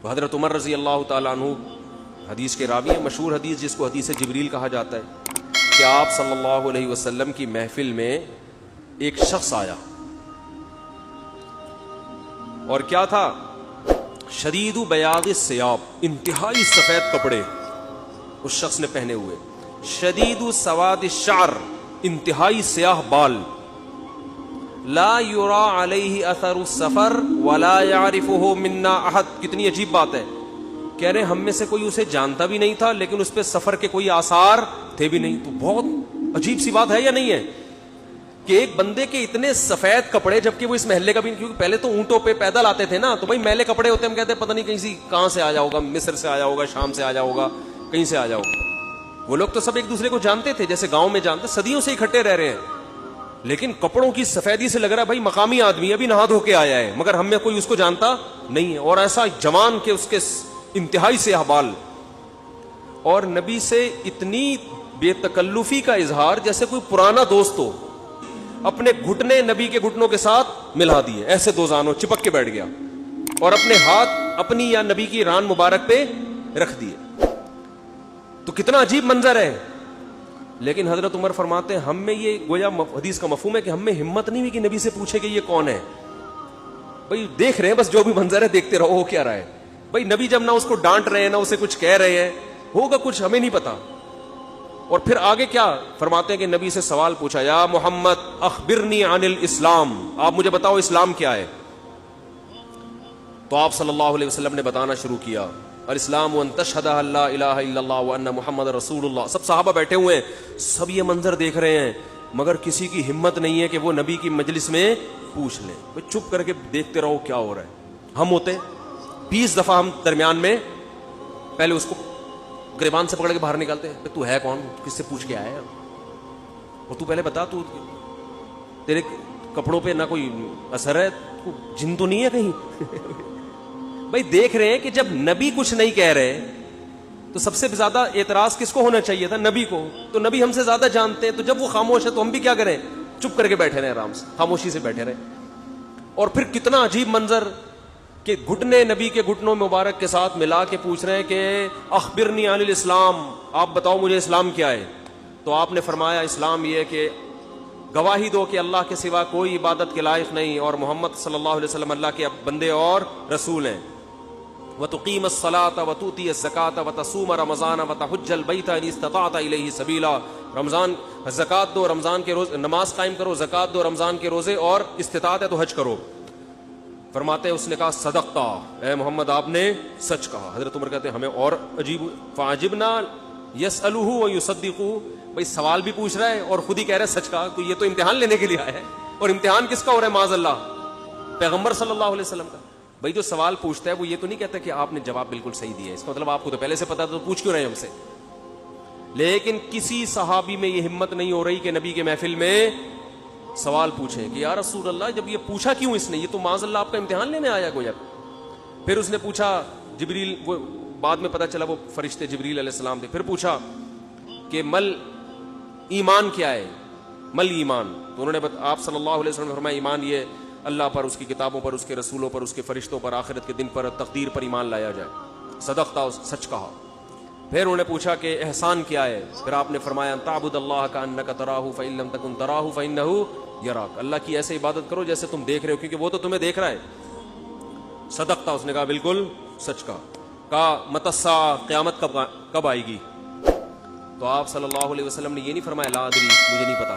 تو حضرت عمر رضی اللہ تعالیٰ عنہ حدیث کے راوی ہیں، مشہور حدیث جس کو حدیث جبریل کہا جاتا ہے، کہ آپ صلی اللہ علیہ وسلم کی محفل میں ایک شخص آیا، اور کیا تھا؟ شدید بیاض الثیاب، انتہائی سفید کپڑے اس شخص نے پہنے ہوئے، شدید سواد الشعر، انتہائی سیاہ بال، لا یرا علیہ اثر السفر ولا یعرفہ منا احد۔ کتنی عجیب بات ہے، کہہ رہے ہم میں سے کوئی اسے جانتا بھی نہیں تھا، لیکن اس پہ سفر کے کوئی آثار تھے بھی نہیں۔ تو بہت عجیب سی بات ہے یا نہیں ہے کہ ایک بندے کے اتنے سفید کپڑے، جبکہ وہ اس محلے کا بھی نہیں، کیونکہ پہلے تو اونٹوں پہ پیدل آتے تھے نا، تو بھائی میلے کپڑے ہوتے ہیں، ہم کہتے ہیں پتہ نہیں کہاں سے آیا ہوگا، مصر سے آیا ہوگا، شام سے آیا ہوگا، کہیں سے آیا ہوگا۔ وہ لوگ تو سب ایک دوسرے کو جانتے تھے، جیسے گاؤں میں جانتے، صدیوں سے اکٹھے رہ رہے ہیں، لیکن کپڑوں کی سفیدی سے لگ رہا ہے بھائی مقامی آدمی ابھی نہا دھو کے آیا ہے، مگر ہم میں کوئی اس کو جانتا نہیں ہے، اور ایسا جوان کہ اس کے انتہائی سیاہ بال، اور نبی سے اتنی بے تکلفی کا اظہار جیسے کوئی پرانا دوست ہو، اپنے گھٹنے نبی کے گھٹنوں کے ساتھ ملا دیے، ایسے دو زانوں چپک کے بیٹھ گیا، اور اپنے ہاتھ اپنی یا نبی کی ران مبارک پہ رکھ دیے۔ تو کتنا عجیب منظر ہے، لیکن حضرت عمر فرماتے ہیں ہم میں یہ گویا حدیث کا مفہوم ہے کہ ہم میں ہمت نہیں ہوئی کہ نبی سے پوچھے کہ یہ کون ہے۔ بھائی دیکھ رہے ہیں بس، جو بھی منظر ہے دیکھتے رہو، ہو کیا رہا ہے۔ بھائی نبی جب نہ اس کو ڈانٹ رہے ہیں نہ اسے کچھ کہہ رہے ہیں، ہوگا کچھ ہمیں نہیں پتا۔ اور پھر آگے کیا فرماتے ہیں کہ نبی سے سوال پوچھا، یا محمد اخبرنی عن الاسلام، آپ مجھے بتاؤ اسلام کیا ہے۔ تو آپ صلی اللہ علیہ وسلم نے بتانا شروع کیا، الاسلام ان تشہد ان لا الہ الا اللہ وان محمد رسول اللہ۔ سب صحابہ بیٹھے ہوئے ہیں، سب یہ منظر دیکھ رہے ہیں، مگر کسی کی ہمت نہیں ہے کہ وہ نبی کی مجلس میں پوچھ لیں۔ بھئی چپ کر کے دیکھتے رہو کیا ہو رہا ہے۔ ہم ہوتے 20 دفعہ ہم درمیان میں پہلے اس کو گریبان سے پکڑ کے باہر نکالتے ہیں، تو ہے کون، کس سے پوچھ کے آیا ہے، اور تو پہلے بتا، تو تیرے کپڑوں پہ نہ کوئی اثر ہے، تو جن تو نہیں ہے کہیں۔ بھائی دیکھ رہے ہیں کہ جب نبی کچھ نہیں کہہ رہے تو سب سے زیادہ اعتراض کس کو ہونا چاہیے تھا؟ نبی کو۔ تو نبی ہم سے زیادہ جانتے ہیں، تو جب وہ خاموش ہے تو ہم بھی کیا کریں؟ چپ کر کے بیٹھے رہے، آرام سے خاموشی سے بیٹھے رہے۔ اور پھر کتنا عجیب منظر کہ گھٹنے نبی کے گھٹنوں مبارک کے ساتھ ملا کے پوچھ رہے ہیں کہ اخبرنی عن الاسلام، آپ بتاؤ مجھے اسلام کیا ہے۔ تو آپ نے فرمایا اسلام یہ ہے کہ گواہی دو کہ اللہ کے سوا کوئی عبادت کے لائق نہیں، اور محمد صلی اللہ علیہ وسلم اللہ کے بندے اور رسول ہیں، وَتُقِيمَ الصَّلَاةَ وَتُؤْتِيَ الزَّكَاةَ وَتَصُومَ رَمَضَانَ وَتَحُجَّ الْبَيْتَ إِنِ اسْتَطَعْتَ إِلَيْهِ سَبِيلًا۔ رمضان زکات دو، رمضان کے روز نماز قائم کرو، زکات دو، رمضان کے روزے، اور استطاعت ہے تو حج کرو۔ فرماتے ہیں اس نے کہا صدقتا، اے محمد آپ نے سچ کہا۔ حضرت عمر کہتے ہیں ہمیں اور عجیب، فعجبنا یسألہ ویصدقہ، بھئی سوال بھی پوچھ رہا ہے اور خود ہی کہہ رہا ہے سچ کہا، تو یہ تو امتحان لینے کے لیے آیا ہے، اور امتحان کس کا ہو رہا ہے؟ معاذ اللہ پیغمبر صلی اللہ علیہ وسلم کا۔ بھئی جو سوال پوچھتا ہے وہ یہ تو نہیں کہتا کہ آپ نے جواب بالکل صحیح دیا ہے، اس کا مطلب آپ کو تو پہلے سے پتا تھا، تو پوچھ کیوں رہے ہیں ہم سے؟ لیکن کسی صحابی میں یہ ہمت نہیں ہو رہی کہ نبی کے محفل میں سوال پوچھیں کہ یا رسول اللہ جب یہ پوچھا کیوں اس نے، یہ تو معاذ اللہ آپ کا امتحان لینے آیا گویا۔ پھر اس نے پوچھا، جبریل، وہ بعد میں پتا چلا وہ فرشتے جبریل علیہ السلام تھے، پھر پوچھا کہ مل ایمان کیا ہے، مل ایمان۔ تو انہوں نے آپ صلی اللہ علیہ وسلم نے فرمایا ایمان یہ اللہ پر، اس کی کتابوں پر، اس کے رسولوں پر، اس کے فرشتوں پر، آخرت کے دن پر، تقدیر پر ایمان لایا جائے۔ صدقتا، سچ کہا۔ پھر انہوں نے پوچھا کہ احسان کیا ہے، پھر آپ نے فرمایا تعبد اللہ کأنک تراہ فإن لم تکن تراہ فإنہ یراک، اللہ کی ایسے عبادت کرو جیسے تم دیکھ رہے ہو، کیونکہ وہ تو تمہیں دیکھ رہا ہے۔ صدقتا، اس نے کہا بالکل سچ کہا۔ متی الساعہ، قیامت کب آئے گی؟ تو آپ صلی اللہ علیہ وسلم نے یہ نہیں فرمایا لا ادری، مجھے نہیں پتا،